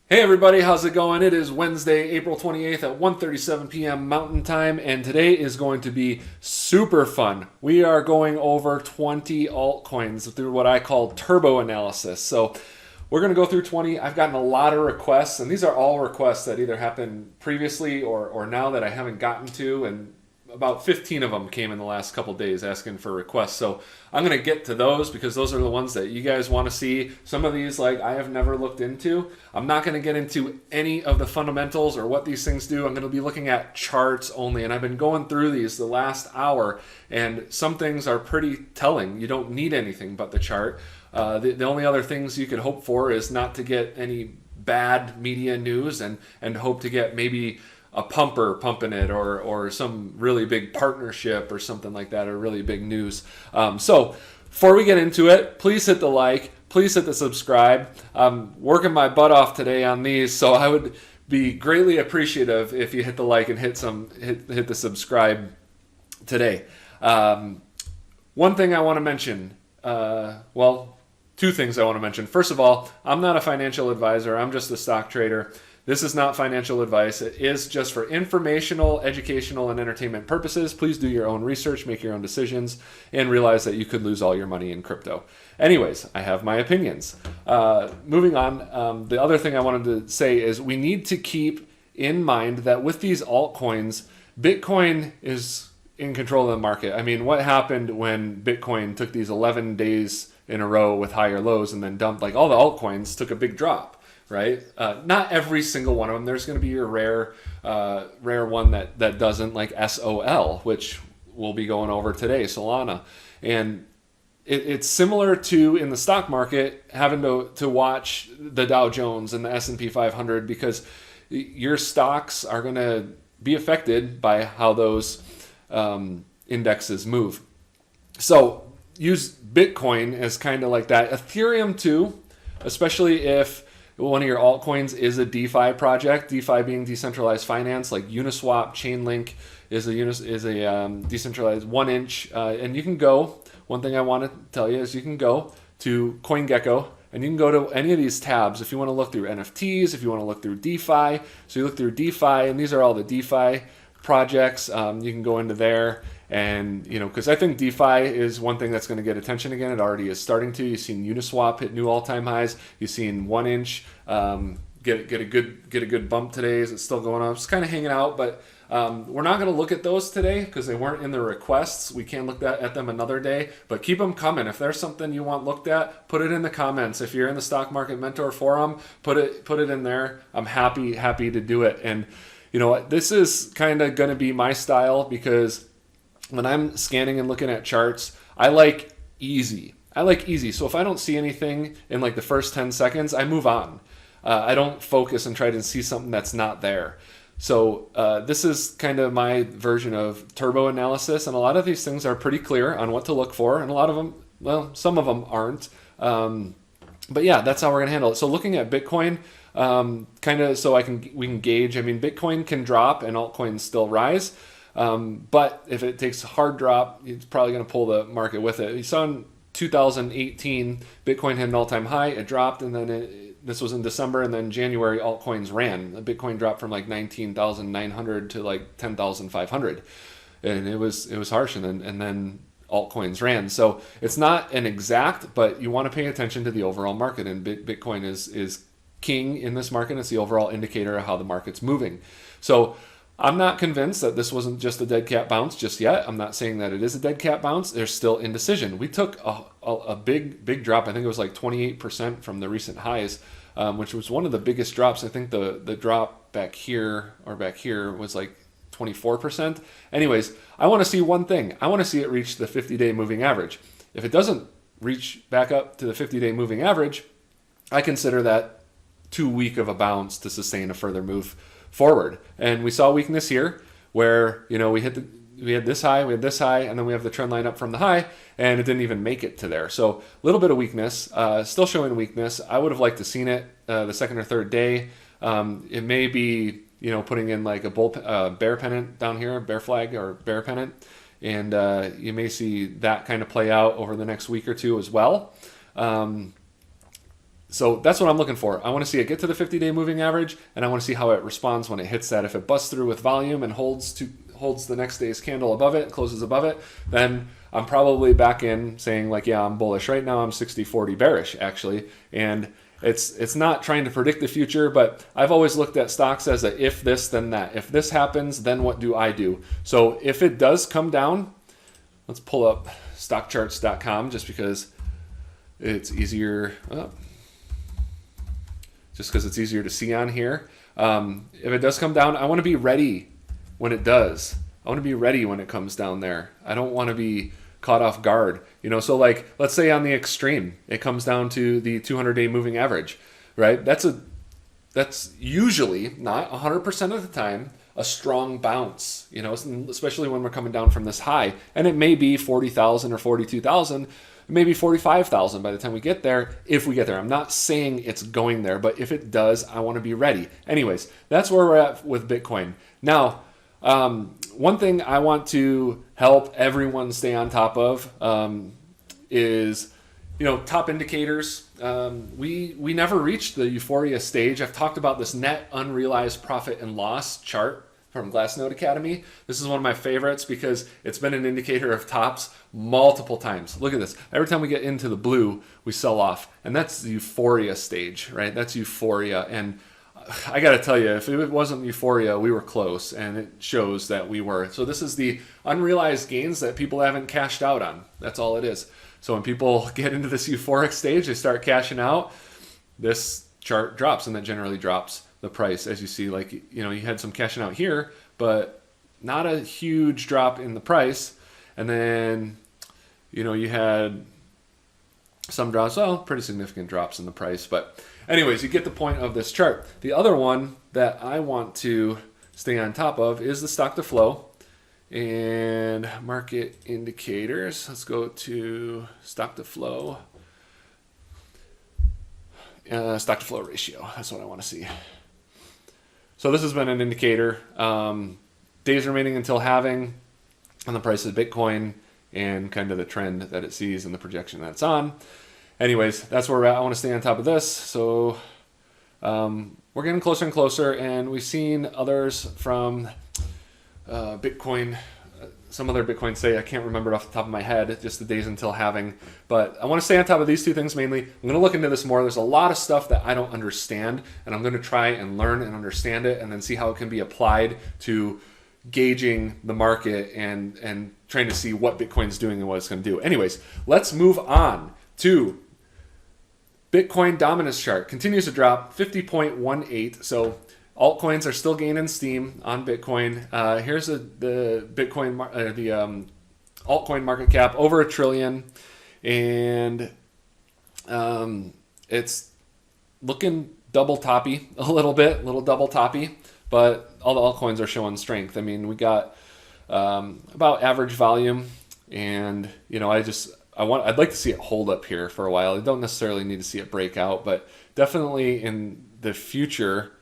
Hey everybody, how's it going? It is Wednesday, April 28th at 1:37 p.m. Mountain Time, and today is going to be super fun. We are going over 20 altcoins through what I call turbo analysis. So we're going to go through 20. I've gotten a lot of requests, and these are all requests that either happened previously or now that I haven't gotten to, and about 15 of them came in the last couple days asking for requests. So I'm going to get to those because those are the ones that you guys want to see. Some of these, like, I have never looked into. I'm not going to get into any of the fundamentals or what these things do. I'm going to be looking at charts only. And I've been going through these the last hour, and some things are pretty telling. You don't need anything but the chart. The only other things you could hope for is not to get any bad media news and hope to get maybe a pumper pumping it or some really big partnership or something like that, or really big news. So before we get into it, please hit the like, please hit the subscribe. I'm working my butt off today on these, so I would be greatly appreciative if you hit the like and hit the subscribe today. One thing I want to mention, two things I want to mention. First of all, I'm not a financial advisor. I'm just a stock trader. This is not financial advice. It is just for informational, educational, and entertainment purposes. Please do your own research, make your own decisions, and realize that you could lose all your money in crypto. Anyways, I have my opinions. Moving on, the other thing I wanted to say is we need to keep in mind that with these altcoins, Bitcoin is in control of the market. I mean, what happened when Bitcoin took these 11 days in a row with higher lows and then dumped? Like, all the altcoins took a big drop. Right? Not every single one of them. There's going to be your rare one that doesn't, like SOL, which we'll be going over today, Solana. And it's similar to in the stock market having to watch the Dow Jones and the S&P 500 because your stocks are going to be affected by how those indexes move. So use Bitcoin as kind of like that. Ethereum too, especially if one of your altcoins is a DeFi project. DeFi being decentralized finance, like Uniswap, Chainlink is a decentralized 1-inch. And you can go. One thing I want to tell you is you can go to CoinGecko and you can go to any of these tabs if you want to look through NFTs, if you want to look through DeFi. So you look through DeFi, and these are all the DeFi projects. You can go into there. And, because I think DeFi is one thing that's going to get attention again. It already is starting to. You've seen Uniswap hit new all-time highs. You've seen 1-inch get a good bump today. Is it still going up? It's kind of hanging out, but we're not going to look at those today because they weren't in the requests. We can look at them another day, but keep them coming. If there's something you want looked at, put it in the comments. If you're in the Stock Market Mentor Forum, put it in there. I'm happy to do it. And you know what? This is kind of going to be my style because when I'm scanning and looking at charts, I like easy. So if I don't see anything in like the first 10 seconds, I move on. I don't focus and try to see something that's not there. So this is kind of my version of turbo analysis, and a lot of these things are pretty clear on what to look for, and a lot of them, well, some of them aren't. But yeah, that's how we're gonna handle it. So looking at Bitcoin, kind of so we can gauge. I mean, Bitcoin can drop and altcoins still rise. But if it takes a hard drop, it's probably going to pull the market with it. You saw in 2018, Bitcoin hit an all-time high. It dropped, and then this was in December, and then January, altcoins ran. Bitcoin dropped from like 19,900 to like 10,500, and it was harsh. And then altcoins ran. So it's not an exact, but you want to pay attention to the overall market, and Bitcoin is king in this market. It's the overall indicator of how the market's moving. So I'm not convinced that this wasn't just a dead cat bounce just yet. I'm not saying that it is a dead cat bounce. There's still indecision. We took a big drop. I think it was like 28% from the recent highs, which was one of the biggest drops. I think the drop back here was like 24%. Anyways, I want to see one thing. I want to see it reach the 50-day moving average. If it doesn't reach back up to the 50-day moving average, I consider that too weak of a bounce to sustain a further move forward. And we saw weakness here where, we had this high, and then we have the trend line up from the high, and it didn't even make it to there. So a little bit of weakness, still showing weakness. I would have liked to seen it the second or third day. It may be, putting in like a bear pennant down here, bear flag or bear pennant. And you may see that kind of play out over the next week or two as well. So that's what I'm looking for. I want to see it get to the 50-day moving average, and I want to see how it responds when it hits that. If it busts through with volume and holds the next day's candle above it, closes above it, then I'm probably back in saying like, yeah, I'm bullish. Right now I'm 60-40 bearish actually, and it's not trying to predict the future, but I've always looked at stocks as a if this then that. If this happens, then what do I do? So if it does come down, let's pull up stockcharts.com just because it's easier. Just because it's easier to see on here. If it does come down, I want to be ready when it does. I want to be ready when it comes down there. I don't want to be caught off guard. So like, let's say on the extreme, it comes down to the 200-day moving average, right? That's usually, not 100% of the time, a strong bounce, especially when we're coming down from this high. And it may be 40,000 or 42,000, maybe 45,000 by the time we get there, if we get there. I'm not saying it's going there, but if it does, I want to be ready. Anyways, that's where we're at with Bitcoin. Now, one thing I want to help everyone stay on top of is, top indicators. We never reached the euphoria stage. I've talked about this net unrealized profit and loss chart from Glassnode Academy. This is one of my favorites because it's been an indicator of tops multiple times. Look at this. Every time we get into the blue, we sell off. And that's the euphoria stage, right? That's euphoria. And I got to tell you, if it wasn't euphoria, we were close, and it shows that we were. So this is the unrealized gains that people haven't cashed out on. That's all it is. So when people get into this euphoric stage, they start cashing out, this chart drops, and that generally drops the price. As you see, like, you had some cashing out here, but not a huge drop in the price. And then, you had some drops, pretty significant drops in the price. But anyways, you get the point of this chart. The other one that I want to stay on top of is the stock to flow and market indicators. Let's go to stock to flow. Stock to flow ratio. That's what I want to see. So this has been an indicator. Days remaining until halving on the price of Bitcoin and kind of the trend that it sees and the projection that it's on. Anyways, that's where we're at. I want to stay on top of this. So we're getting closer and closer, and we've seen others from Bitcoin, some other Bitcoin say, I can't remember it off the top of my head, just the days until halving. But I want to stay on top of these two things mainly. I'm going to look into this more. There's a lot of stuff that I don't understand, and I'm going to try and learn and understand it and then see how it can be applied to gauging the market and trying to see what Bitcoin's doing and what it's going to do. Anyways, let's move on to Bitcoin dominance chart. Continues to drop 50.18. So altcoins are still gaining steam on Bitcoin. Here's the Bitcoin, the altcoin market cap over $1 trillion, and it's looking double toppy a little double toppy, but all the altcoins are showing strength. I mean, we got about average volume, and I'd like to see it hold up here for a while. I don't necessarily need to see it break out, but definitely in the future,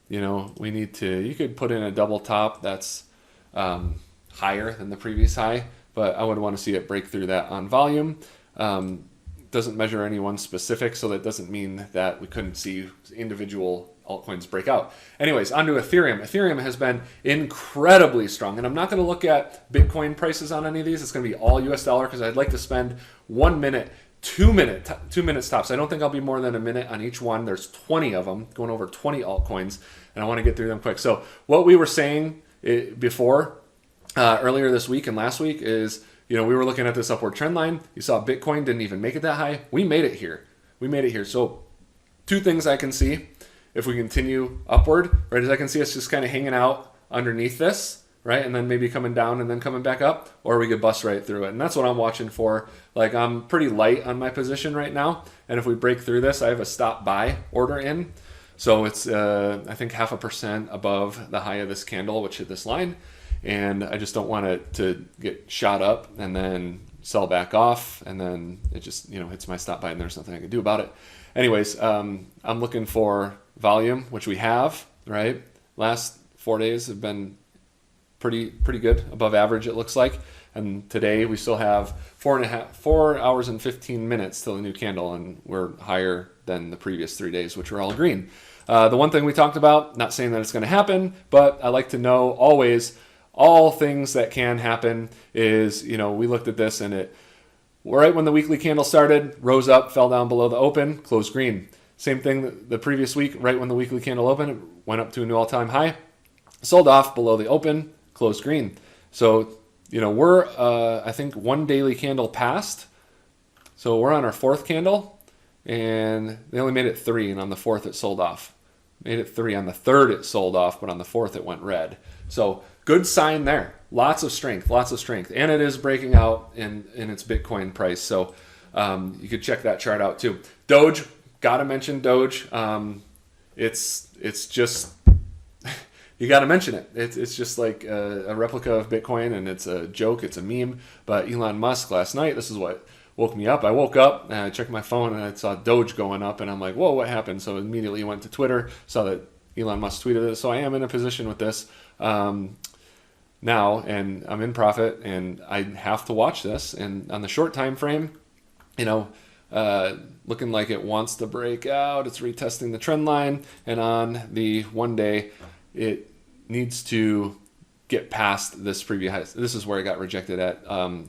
we need to, you could put in a double top that's higher than the previous high, but I would want to see it break through that on volume. Doesn't measure any one specific, so that doesn't mean that we couldn't see individual altcoins break out. Anyways, on to Ethereum. Ethereum has been incredibly strong, and I'm not going to look at Bitcoin prices on any of these. It's going to be all US dollar because I'd like to spend 1 minute, 2 minutes tops. I don't think I'll be more than a minute on each one. There's 20 of them, going over 20 altcoins, and I want to get through them quick. So what we were saying before, earlier this week and last week is, we were looking at this upward trend line. You saw Bitcoin didn't even make it that high. We made it here. So two things I can see if we continue upward, right, is I can see us just kind of hanging out underneath this, right, and then maybe coming down and then coming back up, or we could bust right through it. And that's what I'm watching for. Like, I'm pretty light on my position right now, and if we break through this, I have a stop buy order in. So it's, I think, 0.5% above the high of this candle, which hit this line. And I just don't want it to get shot up and then sell back off, and then it just, hits my stop buy, and there's nothing I can do about it. Anyways, I'm looking for volume, which we have, right? Last 4 days have been pretty good, above average it looks like. And today we still have 4 hours and 15 minutes till a new candle, and we're higher than the previous 3 days, which were all green. The one thing we talked about, not saying that it's going to happen, but I like to know always all things that can happen is, we looked at this and it, right when the weekly candle started, rose up, fell down below the open, closed green. Same thing the previous week, right when the weekly candle opened, it went up to a new all-time high, sold off below the open, closed green. So, we're, I think, one daily candle past. So we're on our fourth candle, and they only made it 3, and on the fourth it sold off. Made it 3. On the third it sold off, but on the fourth it went red. So good sign there. Lots of strength. And it is breaking out in its Bitcoin price. So you could check that chart out too. Doge, got to mention Doge. It's just, you got to mention it. It's just like a replica of Bitcoin, and it's a joke. It's a meme. But Elon Musk last night, this is what woke me up. I woke up and I checked my phone and I saw Doge going up, and I'm like, whoa, what happened? So immediately went to Twitter, saw that Elon Musk tweeted it. So I am in a position with this now, and I'm in profit, and I have to watch this. And on the short time frame, looking like it wants to break out. It's retesting the trend line, and on the 1 day, it needs to get past this previous high. This is where it got rejected at.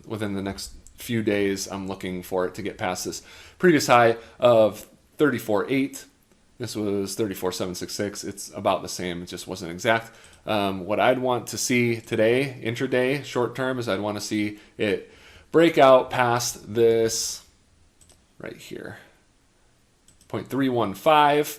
Within the next few days, I'm looking for it to get past this previous high of 34.8. This was 34.766. It's about the same. It just wasn't exact. What I'd want to see today, intraday, short term, is I'd want to see it break out past this right here, 0.315,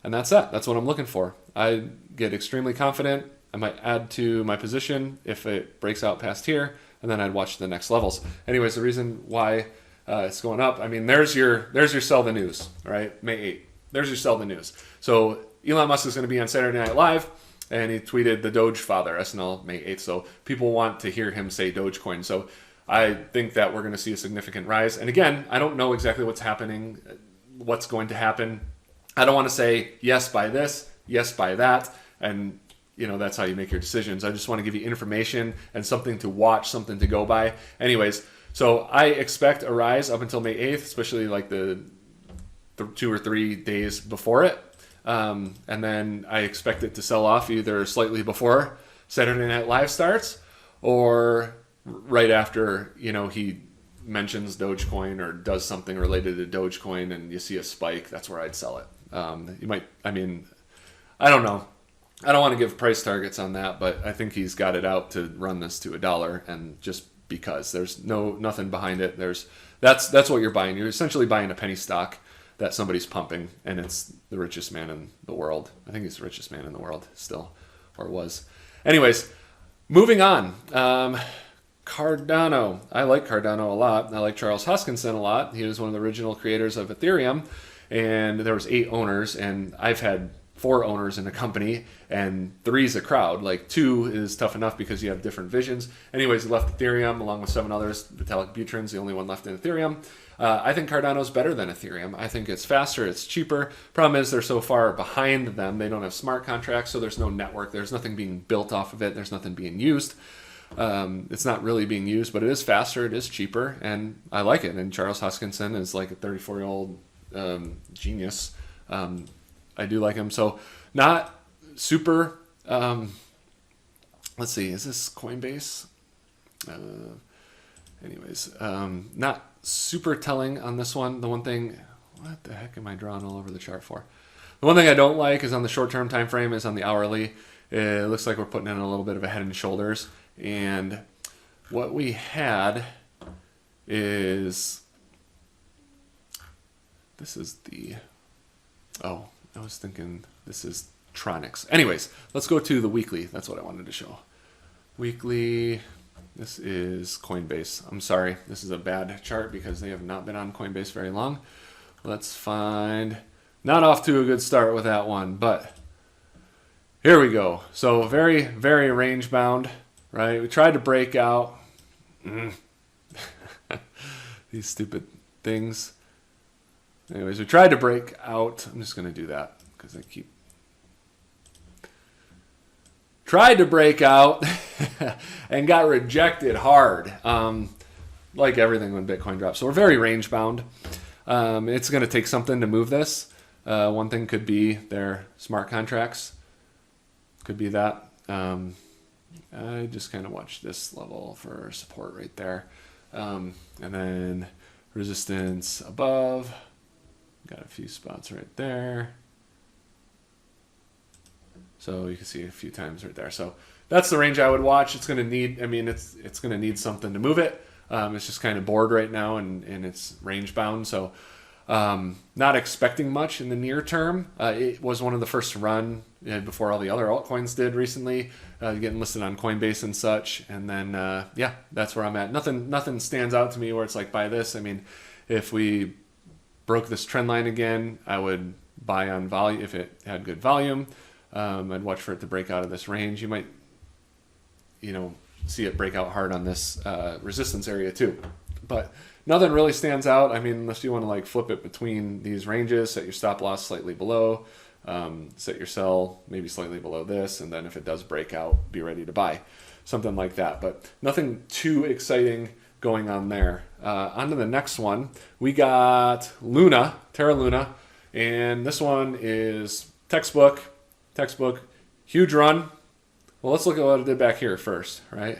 and that's it. That's what I'm looking for. I get extremely confident. I might add to my position if it breaks out past here, and then I'd watch the next levels. Anyways, the reason why it's going up, there's your sell the news, right? May 8th. There's your sell the news. So Elon Musk is going to be on Saturday Night Live, and he tweeted the Doge father, SNL, May 8th. So people want to hear him say Dogecoin. So I think that we're going to see a significant rise. And again, I don't know exactly what's happening, what's going to happen. I don't want to say yes by this, yes by that, and that's how you make your decisions. I just want to give you information and something to watch, something to go by. Anyways, so I expect a rise up until May 8th, especially like the 2 or 3 days before it. And then I expect it to sell off either slightly before Saturday Night Live starts, or right after, he mentions Dogecoin or does something related to Dogecoin and you see a spike. That's where I'd sell it. I don't know. I don't want to give price targets on that, but I think he's got it out to run this to $1, and just because there's nothing behind it. That's what you're buying. You're essentially buying a penny stock that somebody's pumping, and it's the richest man in the world. I think he's the richest man in the world still, or was. Anyways, moving on. Cardano. I like Cardano a lot. I like Charles Hoskinson a lot. He was one of the original creators of Ethereum, and there was 8 owners, and I've had 4 owners in a company, and 3 is a crowd. Like 2 is tough enough because you have different visions. Anyways, he left Ethereum along with 7 others. Vitalik Buterin's the only one left in Ethereum. I think Cardano's better than Ethereum. I think it's faster, it's cheaper. Problem is they're so far behind them. They don't have smart contracts, so there's no network. There's nothing being built off of it. There's nothing being used. It's not really being used, but it is faster, it is cheaper, and I like it. And Charles Hoskinson is like a 34-year-old genius. I do like him. So not super, let's see, is this Coinbase? Not super telling on this one. The one thing, what the heck am I drawing all over the chart for? The one thing I don't like is on the short-term time frame is on the hourly. It looks like we're putting in a little bit of a head and shoulders. And what we had is, this is the, I was thinking this is Tronics. Anyways, let's go to the weekly. That's what I wanted to show. Weekly, this is Coinbase. I'm sorry, this is a bad chart because they have not been on Coinbase very long. Let's find, not off to a good start with that one, but here we go. So very, very range bound, right? We tried to break out. These stupid things. Anyways, we tried to break out. I'm just going to do that because I keep tried to break out and got rejected hard, like everything when Bitcoin drops. So we're very range bound. It's going to take something to move this. One thing could be their smart contracts. Could be that. I just kind of watched this level for support right there. And then resistance above. Got a few spots right there. So you can see a few times right there. So that's the range I would watch. It's going to need, I mean, it's going to need something to move it. It's just kind of bored right now and it's range bound. So not expecting much in the near term. It was one of the first to run before all the other altcoins did recently, getting listed on Coinbase and such. And then, yeah, that's where I'm at. Nothing stands out to me where it's like, buy this. I mean, if we broke this trend line again, I would buy on volume if it had good volume. I'd watch for it to break out of this range. You might, see it break out hard on this resistance area too. But nothing really stands out. I mean, unless you want to like flip it between these ranges, set your stop loss slightly below, set your sell maybe slightly below this, and then if it does break out, be ready to buy. Something like that. But nothing too exciting going on there. On to the next one. We got Luna, Terra Luna, and this one is textbook, huge run. Well, let's look at what it did back here first, right?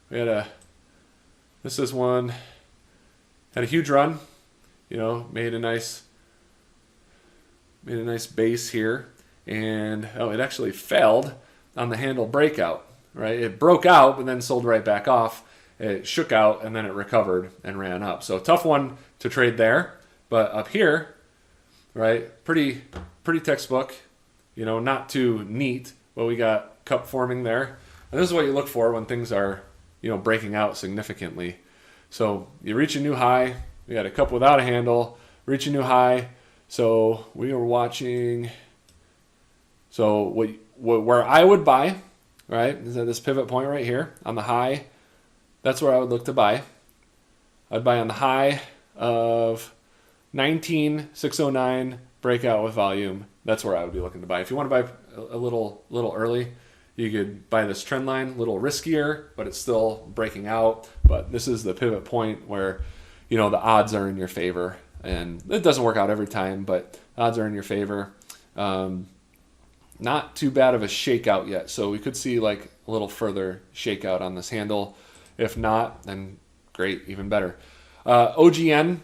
We had this is one, had a huge run, made a nice base here, and it actually failed on the handle breakout, right? It broke out, but then sold right back off. It shook out, and then it recovered and ran up. So tough one to trade there, but up here, right? Pretty textbook. Not too neat, but we got cup forming there. And this is what you look for when things are, breaking out significantly. So you reach a new high. We had a cup without a handle, reach a new high. So we were watching. So where I would buy, right, is at this pivot point right here on the high. That's where I would look to buy. I'd buy on the high of 19,609, breakout with volume. That's where I would be looking to buy. If you want to buy a little early, you could buy this trend line, a little riskier, but it's still breaking out. But this is the pivot point where, the odds are in your favor. And it doesn't work out every time, but odds are in your favor. Not too bad of a shakeout yet. So we could see like a little further shakeout on this handle. If not, then great, even better. OGN,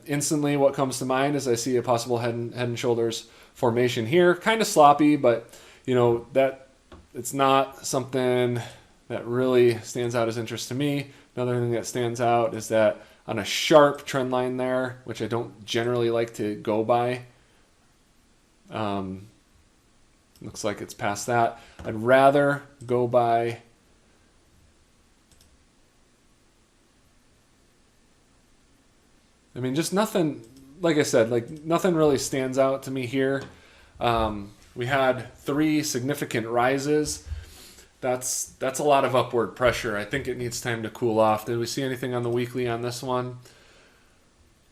instantly what comes to mind is I see a possible head and shoulders formation here. Kind of sloppy, but that it's not something that really stands out as interest to me. Another thing that stands out is that on a sharp trend line there, which I don't generally like to go by, looks like it's past that. I'd rather go by just nothing, like I said, like nothing really stands out to me here. We had 3 significant rises. That's a lot of upward pressure. I think it needs time to cool off. Did we see anything on the weekly on this one?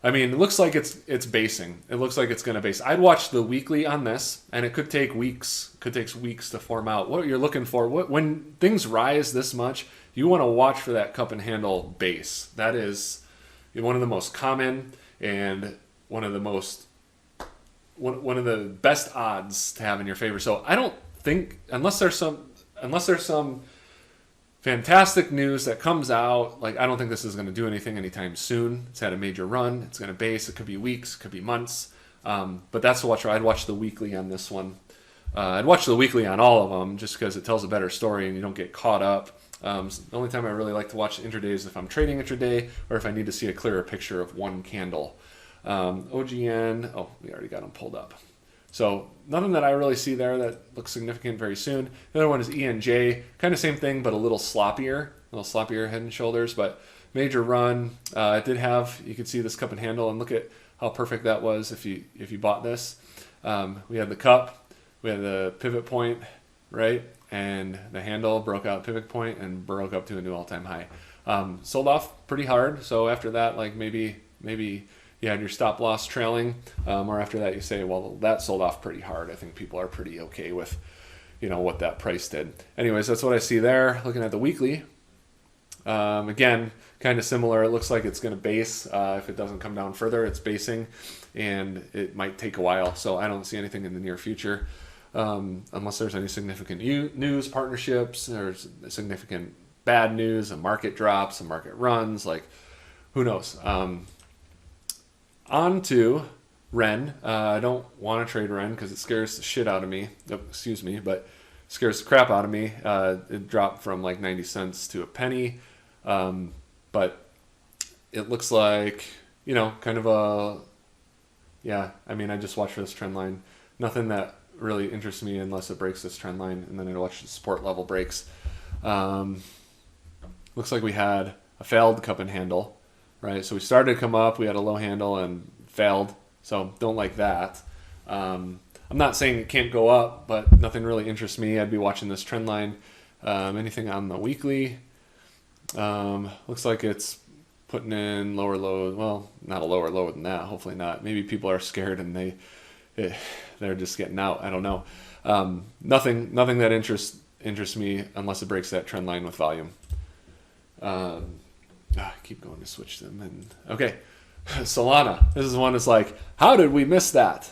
It looks like it's basing. It looks like it's going to base. I'd watch the weekly on this, and it could take weeks. Could take weeks to form out. What you're looking for, when things rise this much, you want to watch for that cup and handle base. That is one of the most common and one of the best odds to have in your favor. So I don't think unless there's some fantastic news that comes out, I don't think this is going to do anything anytime soon. It's had a major run. It's going to base. It could be weeks. It could be months. But that's the watch. I'd watch the weekly on this one. I'd watch the weekly on all of them just because it tells a better story and you don't get caught up. The only time I really like to watch intraday is if I'm trading intraday or if I need to see a clearer picture of one candle. OGN, we already got them pulled up. So nothing that I really see there that looks significant very soon. The other one is ENJ, kind of same thing, but a little sloppier head and shoulders, but major run. It did have, you could see this cup and handle, and look at how perfect that was if you bought this. We had the cup, we had the pivot point, right? And the handle broke out pivot point and broke up to a new all-time high. Sold off pretty hard. So after that, maybe you had your stop loss trailing, or after that you say, well, that sold off pretty hard. I think people are pretty okay with, what that price did. Anyways, that's what I see there. Looking at the weekly, again, kind of similar. It looks like it's going to base. If it doesn't come down further, it's basing, and it might take a while. So I don't see anything in the near future, unless there's any significant news, partnerships, or significant bad news, a market drops, a market runs, like who knows. On to Ren. I don't want to trade Ren because it scares the shit out of me. Oh, excuse me, but scares the crap out of me. It dropped from like 90 cents to a penny. But it looks like, kind of I just watch for this trend line. Nothing that really interests me unless it breaks this trend line, and then I watch the support level breaks. Looks like we had a failed cup and handle, right? So we started to come up, we had a low handle and failed. So don't like that. I'm not saying it can't go up, but nothing really interests me. I'd be watching this trend line. Anything on the weekly? Looks like it's putting in lower low. Well, not a lower low than that. Hopefully not. Maybe people are scared and they're just getting out. I don't know. Nothing that interests me unless it breaks that trend line with volume. I keep going to switch them. And okay, Solana. This is one that's like, how did we miss that?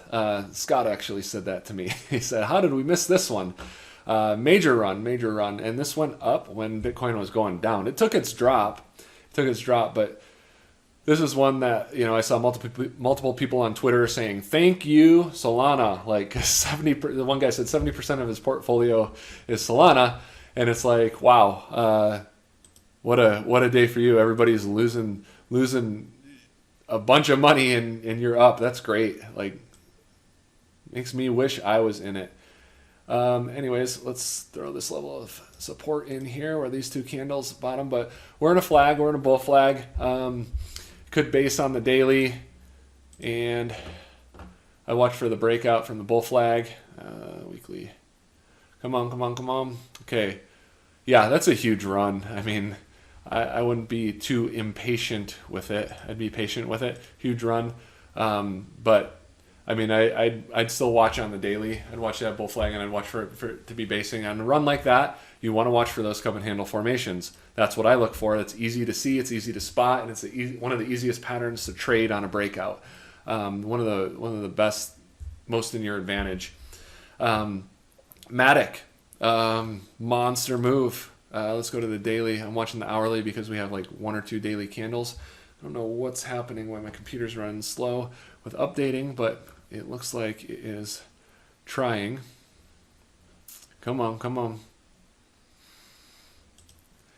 Scott actually said that to me. He said, how did we miss this one? Major run. And this went up when Bitcoin was going down. It took its drop, but this is one that, I saw multiple people on Twitter saying, thank you, Solana. Like the one guy said 70% of his portfolio is Solana. And it's like, wow, what a day for you. Everybody's losing a bunch of money and you're up. That's great. Like, makes me wish I was in it. Anyways, let's throw this level of support in here where these two candles bottom, but we're in a flag, we're in a bull flag. Could base on the daily, and I watch for the breakout from the bull flag. Weekly. Come on. Okay. Yeah, that's a huge run. I mean, I wouldn't be too impatient with it. I'd be patient with it. Huge run. But I mean, I'd still watch on the daily. I'd watch that bull flag, and I'd watch for it to be basing on a run like that. You want to watch for those cup and handle formations. That's what I look for. It's easy to see, it's easy to spot, and it's one of the easiest patterns to trade on a breakout. One of the best, most in your advantage. Matic, monster move. Let's go to the daily. I'm watching the hourly because we have like one or two daily candles. I don't know what's happening when my computer's running slow with updating, but it looks like it is trying. Come on.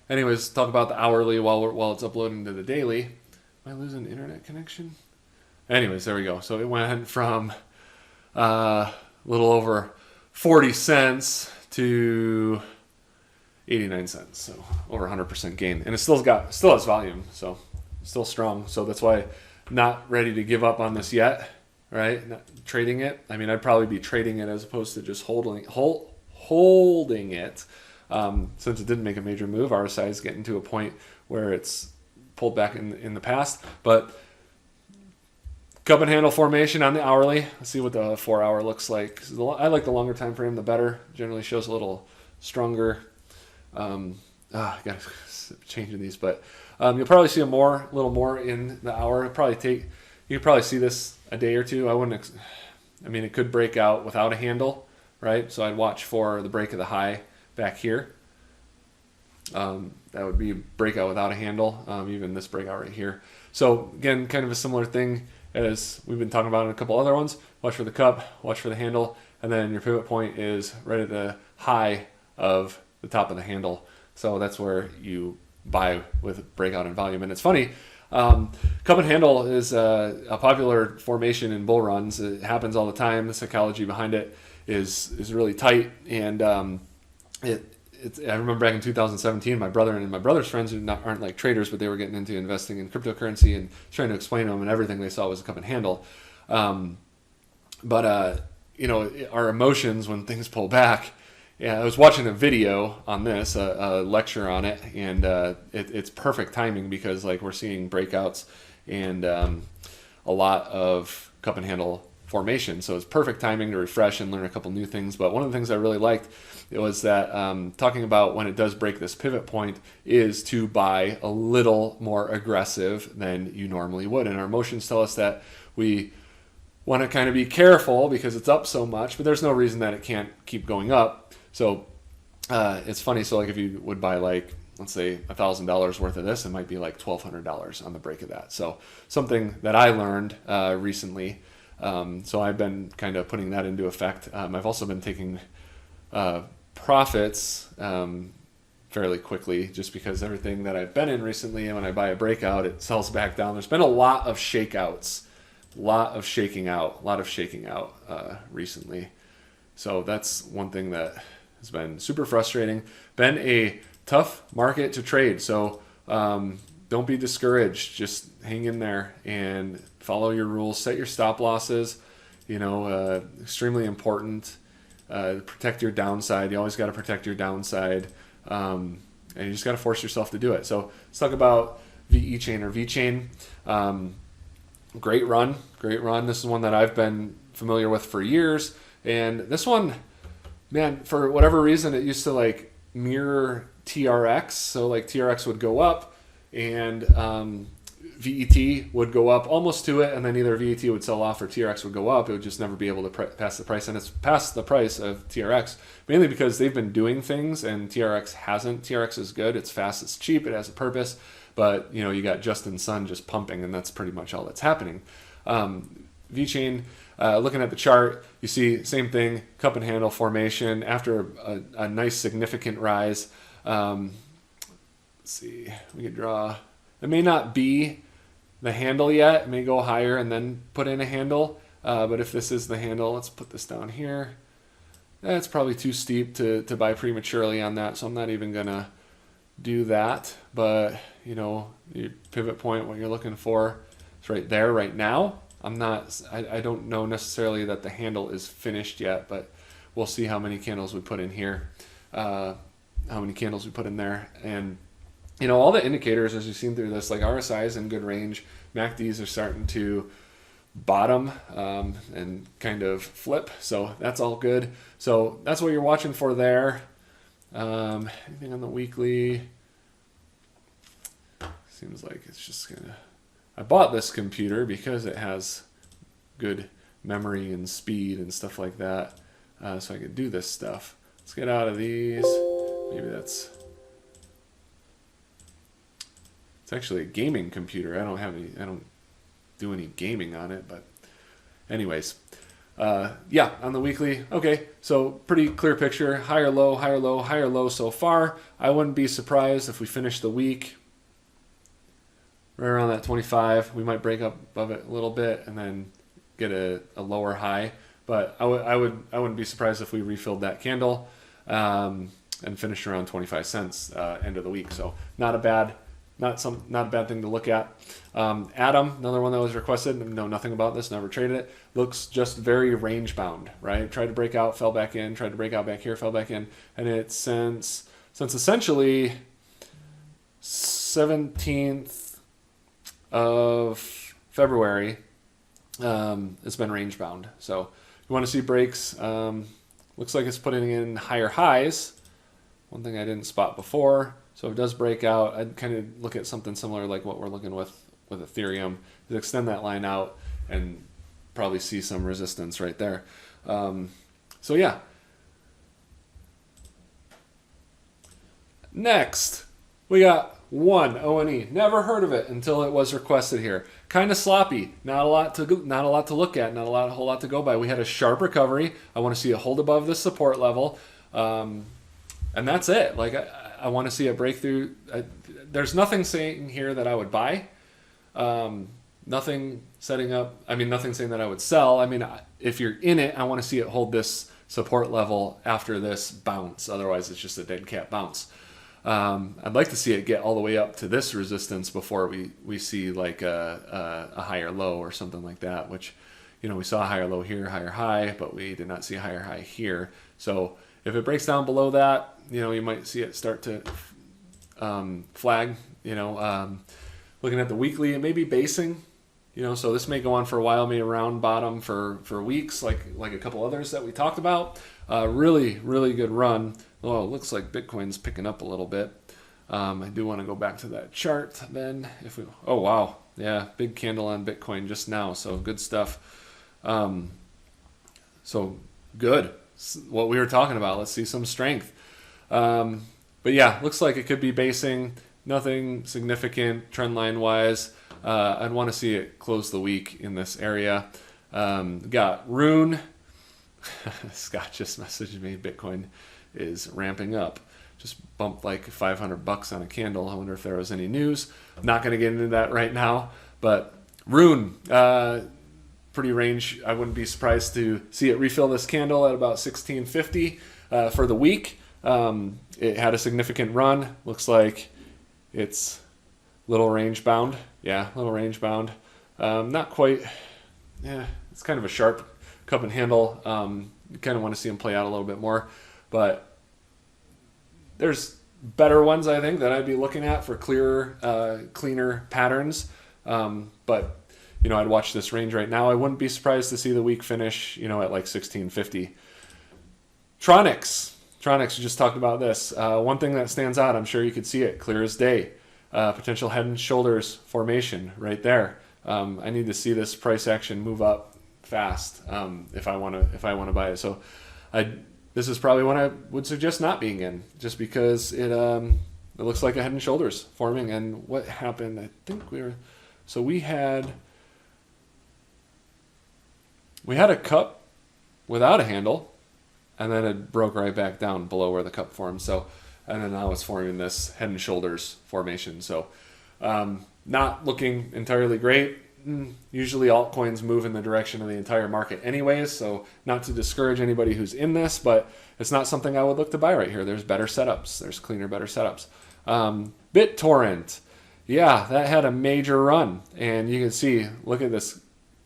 Anyways, talk about the hourly while it's uploading to the daily. Am I losing internet connection? Anyways, there we go. So it went from a little over 40 cents to 89 cents. So over 100% gain. And it still has volume, so still strong. So that's why not ready to give up on this yet, right? Not trading it. I mean, I'd probably be trading it as opposed to just holding it. Since it didn't make a major move, RSI is getting to a point where it's pulled back in the past. But cup and handle formation on the hourly. Let's see what the 4 hour looks like. I like the longer time frame, the better. Generally shows a little stronger. I gotta changing these, but you'll probably see a little more in the hour. You could probably see this a day or two. It could break out without a handle, right? So I'd watch for the break of the high back here. That would be a breakout without a handle, even this breakout right here. So again, kind of a similar thing as we've been talking about in a couple other ones. Watch for the cup, watch for the handle, and then your pivot point is right at the high of the top of the handle. So that's where you buy with breakout and volume. And it's funny, cup and handle is a popular formation in bull runs. It happens all the time. The psychology behind it is really tight, and I remember back in 2017, my brother and my brother's friends who aren't like traders, but they were getting into investing in cryptocurrency and trying to explain to them, and everything they saw was a cup and handle. But our emotions when things pull back. Yeah, I was watching a video on this, a lecture on it, and it's perfect timing because like we're seeing breakouts and a lot of cup and handle formation. So it's perfect timing to refresh and learn a couple new things. But one of the things I really liked, it was that talking about when it does break this pivot point is to buy a little more aggressive than you normally would. And our emotions tell us that we want to kind of be careful because it's up so much, but there's no reason that it can't keep going up. So it's funny. So like if you would buy like, let's say $1,000 worth of this, it might be like $1,200 on the break of that. So something that I learned recently. So I've been kind of putting that into effect. I've also been taking profits fairly quickly just because everything that I've been in recently, and when I buy a breakout, it sells back down. There's been a lot of shakeouts, a lot of shaking out recently. So that's one thing that has been super frustrating. Been a tough market to trade. So don't be discouraged. Just hang in there and follow your rules. Set your stop losses. Extremely important. Protect your downside. You always got to protect your downside. And you just got to force yourself to do it. So let's talk about VeChain or VeChain. Great run. This is one that I've been familiar with for years. And this one, man, for whatever reason, it used to like mirror TRX. So like TRX would go up and VET would go up almost to it, and then either VET would sell off or TRX would go up. It would just never be able to pass the price, and it's past the price of TRX, mainly because they've been doing things and TRX hasn't. TRX is good, it's fast, it's cheap, it has a purpose, but you got Justin Sun just pumping, and that's pretty much all that's happening. VeChain, looking at the chart, you see same thing, cup and handle formation after a nice significant rise. Let's see, we could draw. It may not be the handle yet. It may go higher and then put in a handle. But if this is the handle, let's put this down here. That's probably too steep to buy prematurely on that, so I'm not even going to do that. But, your pivot point, what you're looking for, it's right there right now. I don't know necessarily that the handle is finished yet, but we'll see how many candles we put in here, how many candles we put in there. And all the indicators, as you've seen through this, like RSI is in good range. MACDs are starting to bottom and kind of flip. So that's all good. So that's what you're watching for there. Anything on the weekly? Seems like it's just gonna... I bought this computer because it has good memory and speed and stuff like that. So I could do this stuff. Let's get out of these. Maybe that's... It's actually a gaming computer. I don't do any gaming on it, but anyways, yeah, on the weekly. Okay, so pretty clear picture. Higher low, higher low, higher low so far. I wouldn't be surprised if we finish the week right around that 25. We might break up above it a little bit and then get a lower high. But I wouldn't be surprised if we refilled that candle and finished around 25 cents end of the week. So not a bad thing to look at. Atom, another one that was requested. Know nothing about this, never traded it. Looks just very range bound, right? Tried to break out, fell back in. Tried to break out back here, fell back in. And it's since essentially 17th of February, it's been range bound. So you want to see breaks. Looks like it's putting in higher highs. One thing I didn't spot before. So if it does break out, I'd kind of look at something similar like what we're looking with Ethereum, is extend that line out and probably see some resistance right there. So yeah. Next, we got one O&E. Never heard of it until it was requested here. Kind of sloppy. Not a lot to look at. Not a whole lot to go by. We had a sharp recovery. I want to see it hold above the support level, and that's it. Like I want to see a breakthrough. There's nothing saying here that I would buy. Nothing saying that I would sell. I mean, if you're in it, I want to see it hold this support level after this bounce. Otherwise, it's just a dead cat bounce. I'd like to see it get all the way up to this resistance before we see like a higher low or something like that, which, we saw a higher low here, higher high, but we did not see a higher high here. So if it breaks down below that, you might see it start to flag. Looking at the weekly, it may be basing. So this may go on for a while, may round bottom for weeks, like a couple others that we talked about. Really, really good run. Oh, it looks like Bitcoin's picking up a little bit. I do want to go back to that chart then. Oh wow, yeah, big candle on Bitcoin just now. So good stuff. So good. What we were talking about. Let's see some strength. But yeah, looks like it could be basing. Nothing significant trend line wise. I'd want to see it close the week in this area. Got Rune. Scott just messaged me. Bitcoin is ramping up. Just bumped like $500 on a candle. I wonder if there was any news. I'm not going to get into that right now. But Rune, pretty range. I wouldn't be surprised to see it refill this candle at about 1650 for the week. It had a significant run. Looks like it's little range bound. Yeah, little range bound. Not quite. Yeah, it's kind of a sharp cup and handle. You kind of want to see them play out a little bit more. But there's better ones, I think, that I'd be looking at for cleaner patterns. But I'd watch this range right now. I wouldn't be surprised to see the week finish, at like 1650. Tronics, we just talked about this. One thing that stands out, I'm sure you could see it clear as day. Potential head and shoulders formation right there. I need to see this price action move up fast if I want to buy it. So this is probably one I would suggest not being in, just because it looks like a head and shoulders forming. And what happened? I think we had a cup without a handle, and then it broke right back down below where the cup formed. So, and then now it's forming this head and shoulders formation. So, not looking entirely great. Usually altcoins move in the direction of the entire market anyways, so not to discourage anybody who's in this, but it's not something I would look to buy right here. There's better setups. There's cleaner, better setups. BitTorrent. Yeah, that had a major run, and you can see, look at this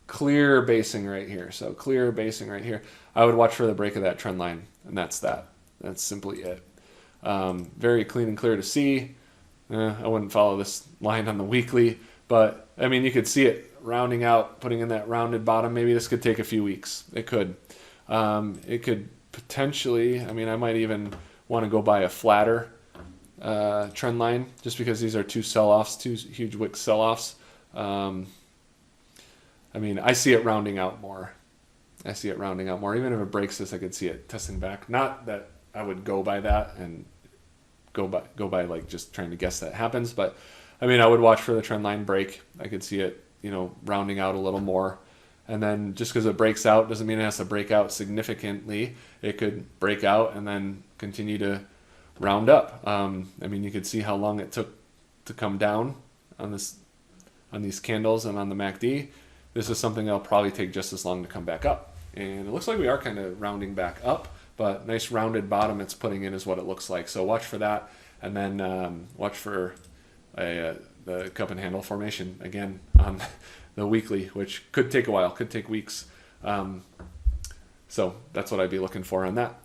clear basing right here. So clear basing right here. I would watch for the break of that trend line, and that's that. That's simply it. Very clean and clear to see. I wouldn't follow this line on the weekly, but I mean, you could see it rounding out, putting in that rounded bottom. Maybe this could take a few weeks. It could. It could potentially, I mean, I might even want to go buy a flatter trend line, just because these are two sell-offs, two huge wick sell-offs. I mean, I see it rounding out more. Even if it breaks this, I could see it testing back. Not that I would go by that and go by like just trying to guess that happens, but I mean, I would watch for the trend line break. I could see it, rounding out a little more. And then just because it breaks out doesn't mean it has to break out significantly. It could break out and then continue to round up. I mean, you could see how long it took to come down on these candles and on the MACD. This is something that'll probably take just as long to come back up. And it looks like we are kind of rounding back up, but nice rounded bottom it's putting in is what it looks like. So watch for that, and then watch for the cup and handle formation again on the weekly, which could take a while, could take weeks. So that's what I'd be looking for on that.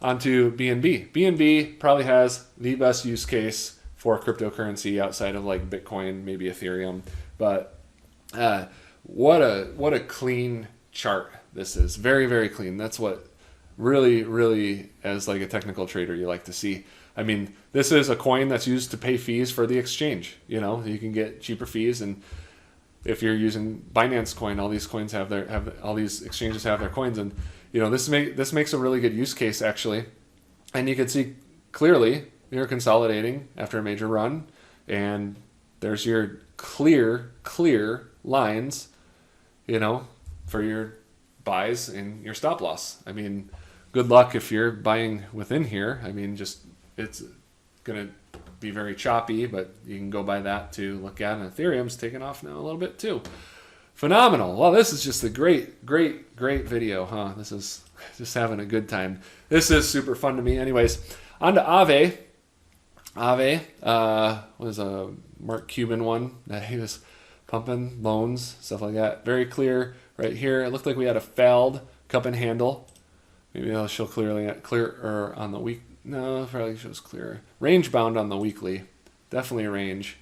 On to BNB. BNB probably has the best use case for cryptocurrency outside of like Bitcoin, maybe Ethereum. But what a clean chart this is. Very, very clean. That's what really, as like a technical trader, you like to see. I mean, this is a coin that's used to pay fees for the exchange. You can get cheaper fees, and if you're using Binance Coin, all these coins all these exchanges have their coins, and this makes a really good use case actually. And you can see clearly you're consolidating after a major run, and there's your clear lines, for your buys and your stop loss. I mean, good luck if you're buying within here. I mean, it's going to be very choppy, but you can go by that to look at. And Ethereum's taking off now a little bit too. Phenomenal. Well, this is just a great video, huh? This is just having a good time. This is super fun to me. Anyways, on to Aave. Aave was a Mark Cuban one that he was pumping loans, stuff like that. Very clear right here. It looked like we had a failed cup and handle. Maybe that'll show clearer on the week. No, it probably shows clearer. Range bound on the weekly. Definitely a range.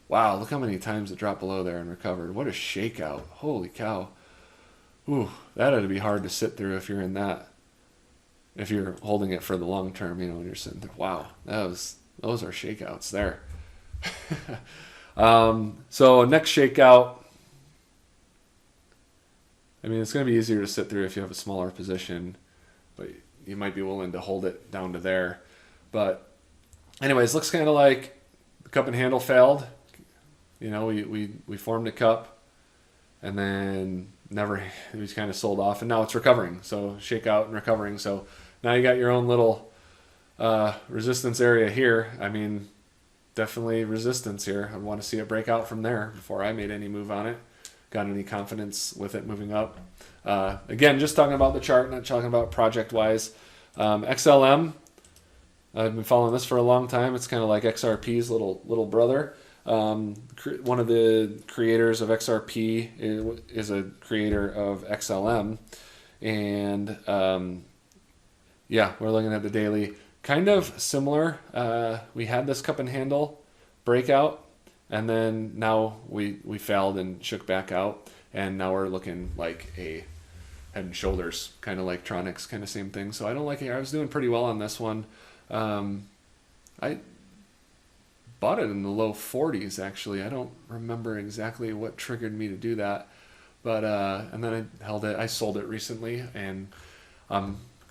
Wow, look how many times it dropped below there and recovered. What a shakeout. Holy cow. Ooh, that had to be hard to sit through if you're in that. If you're holding it for the long term, when you're sitting there. Wow, those are shakeouts there. So next shakeout. I mean, it's going to be easier to sit through if you have a smaller position, but you might be willing to hold it down to there. But anyways, looks kind of like the cup and handle failed. We formed a cup, and then it was kind of sold off, and now it's recovering. So shakeout and recovering. So now you got your own little resistance area here. I mean, definitely resistance here. I want to see it break out from there before I made any move on it. Got any confidence with it moving up? Again, just talking about the chart, not talking about project-wise. XLM, I've been following this for a long time. It's kind of like XRP's little brother. One of the creators of XRP is a creator of XLM. And we're looking at the daily. Kind of similar. We had this cup and handle breakout. And then now we failed and shook back out, and now we're looking like a head and shoulders, kind of like Tronics, kind of same thing. So I don't like it. I was doing pretty well on this one. I bought it in the low 40s actually. I don't remember exactly what triggered me to do that, but and then I held it. I sold it recently, and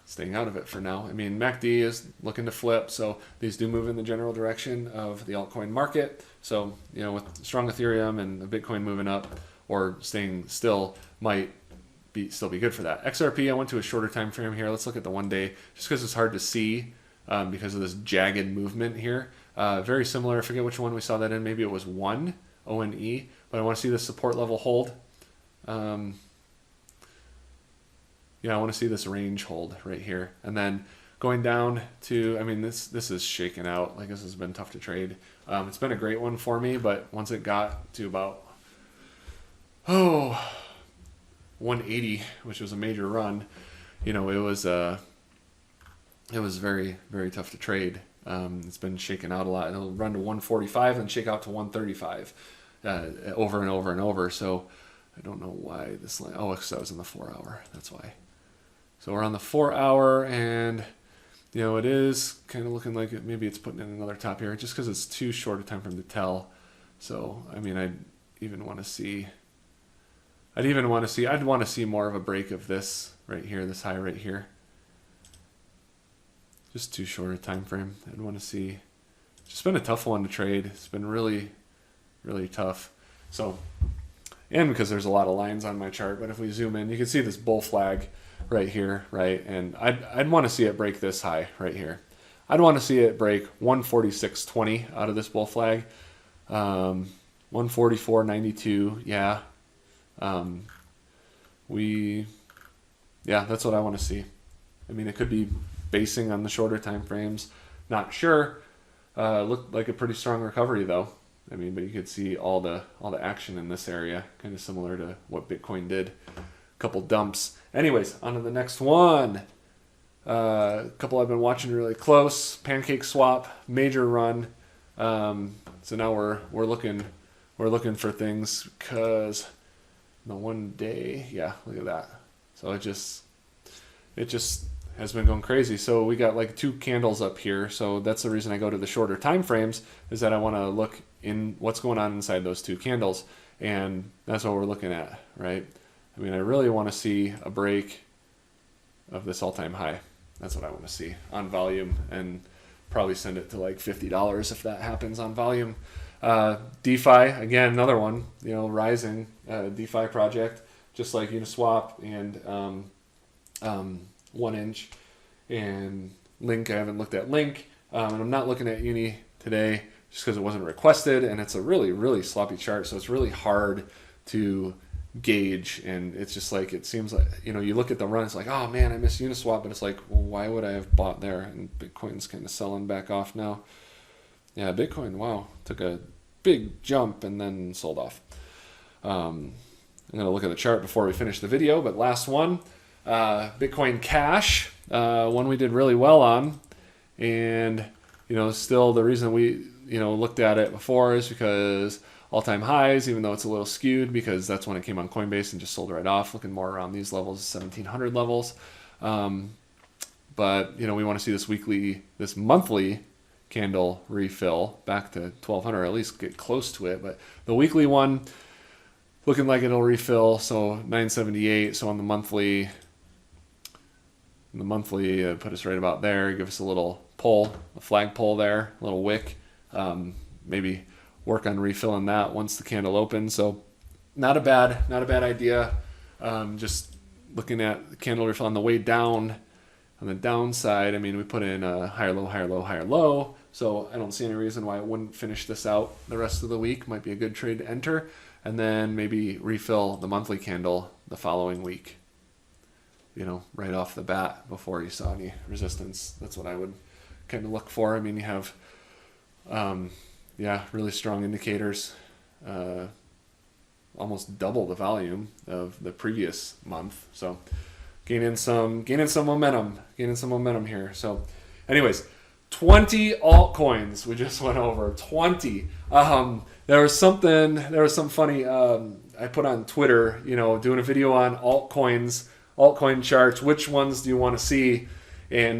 staying out of it for now. I mean, MACD is looking to flip, so these do move in the general direction of the altcoin market. So, with strong Ethereum and Bitcoin moving up or staying still might still be good for that. XRP, I went to a shorter time frame here. Let's look at the 1 day, just because it's hard to see because of this jagged movement here. Very similar. I forget which one we saw that in. Maybe it was 1, ONE, but I want to see the support level hold. I want to see this range hold right here. And then going down to, I mean, this is shaken out. Like, this has been tough to trade. It's been a great one for me, but once it got to about, 180, which was a major run, it was very, very tough to trade. It's been shaken out a lot. It'll run to 145 and shake out to 135 over and over and over. So I don't know why this line, because that was in the 4 hour. That's why. So we're on the 4 hour, and it is kind of looking like maybe it's putting in another top here, just because it's too short a time for them to tell. So I mean, I'd want to see more of a break of this right here, this high right here. Just too short a time frame. I'd want to see. It's just been a tough one to trade. It's been really, really tough. So, and because there's a lot of lines on my chart, but if we zoom in, you can see this bull flag right here, right? And I'd want to see it break this high right here. I'd want to see it break 146.20 out of this bull flag. 144.92, yeah. That's what I want to see. I mean, it could be basing on the shorter time frames. Not sure. Looked like a pretty strong recovery though. I mean, but you could see all the action in this area, kind of similar to what Bitcoin did. Couple dumps. Anyways, on to the next one. A couple I've been watching really close. Pancake swap, major run. So now we're looking for things because the 1 day, look at that. So it just has been going crazy. So we got like 2 candles up here. So that's the reason I go to the shorter time frames, is that I want to look in what's going on inside those 2 candles, and that's what we're looking at, right? I mean, I really want to see a break of this all-time high. That's what I want to see on volume, and probably send it to like $50 if that happens on volume. DeFi, again, another one, rising DeFi project, just like Uniswap and 1inch and Link. I haven't looked at Link, and I'm not looking at Uni today just because it wasn't requested, and it's a really, really sloppy chart, so it's really hard to gauge. And it's just like, it seems like, you look at the run, it's like, oh man, I miss Uniswap, but it's like, well, why would I have bought there? And Bitcoin's kind of selling back off now. Yeah, Bitcoin, wow, took a big jump and then sold off. I'm going to look at the chart before we finish the video, but last one, Bitcoin Cash, one we did really well on, and still the reason looked at it before is because all-time highs, even though it's a little skewed because that's when it came on Coinbase and just sold right off, looking more around these levels, 1700 levels. But we want to see this monthly candle refill back to 1200, or at least get close to it. But the weekly one looking like it'll refill, so 978. So on the monthly, put us right about there. Give us a little pull, a flag pull there, a little wick. Maybe work on refilling that once the candle opens. So not a bad idea. Just looking at the candle refill on the way down. On the downside, I mean, we put in a higher low, higher low, higher low. So I don't see any reason why it wouldn't finish this out the rest of the week. Might be a good trade to enter. And then maybe refill the monthly candle the following week. Right off the bat before you saw any resistance. That's what I would kind of look for. I mean, you have, really strong indicators. Almost double the volume of the previous month. So gaining some momentum here. So anyways, 20 altcoins we just went over. 20. There was some funny I put on Twitter, doing a video on altcoin charts. Which ones do you want to see? And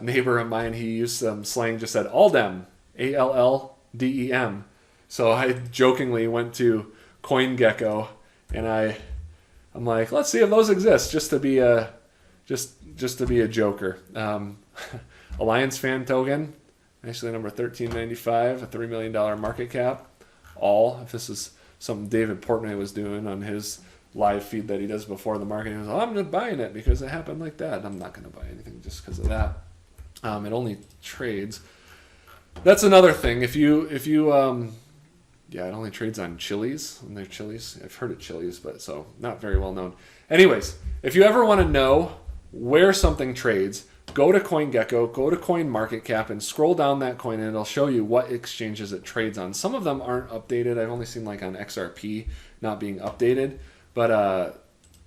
neighbor of mine, he used some slang, just said Aldem, ALLDEM. So I jokingly went to CoinGecko and I'm like, let's see if those exist, just to be a joker. Alliance Fan Token, actually number 1395, a $3 million market cap. If this is something David Portnoy was doing on his live feed that he does before the market, he was, I'm just buying it because it happened like that. I'm not going to buy anything just because of that. It only trades. That's another thing. If you it only trades on Chili's, and they're Chili's. I've heard of Chili's, but so not very well known. Anyways, if you ever want to know where something trades, go to CoinGecko, go to CoinMarketCap, and scroll down that coin, and it'll show you what exchanges it trades on. Some of them aren't updated. I've only seen like on XRP not being updated, but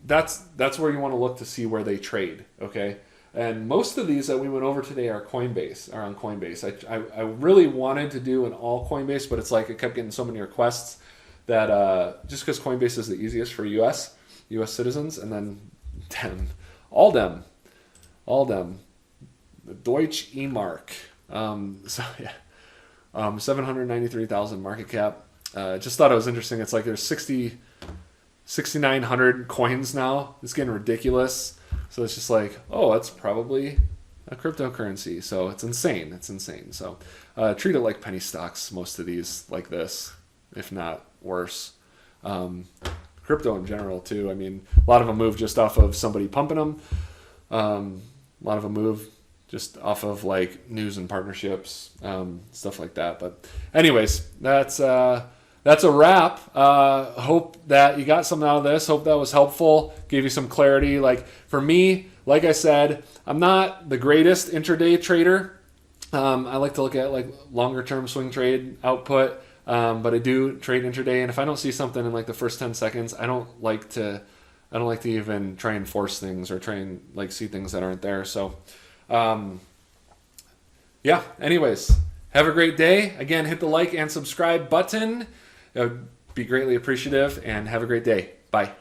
that's where you want to look to see where they trade. Okay. And most of these that we went over today are on Coinbase. I really wanted to do an all Coinbase, but it's like I kept getting so many requests that just because Coinbase is the easiest for US citizens, and then Aldem, the Deutsche E-Mark. 793,000 market cap. Just thought it was interesting. It's like there's 6,900 coins now. It's getting ridiculous. So it's just like, it's probably a cryptocurrency. So it's insane. So treat it like penny stocks, most of these like this, if not worse. Crypto in general too. I mean, a lot of them move just off of somebody pumping them. A lot of them move just off of like news and partnerships, stuff like that. But anyways, that's a wrap. Hope that you got something out of this. Hope that was helpful. Gave you some clarity. Like for me, like I said, I'm not the greatest intraday trader. I like to look at like longer term swing trade output. But I do trade intraday. And if I don't see something in like the first 10 seconds, I don't like to even try and force things or try and like see things that aren't there. So, anyways, have a great day. Again, hit the like and subscribe button. It would be greatly appreciative, and have a great day. Bye.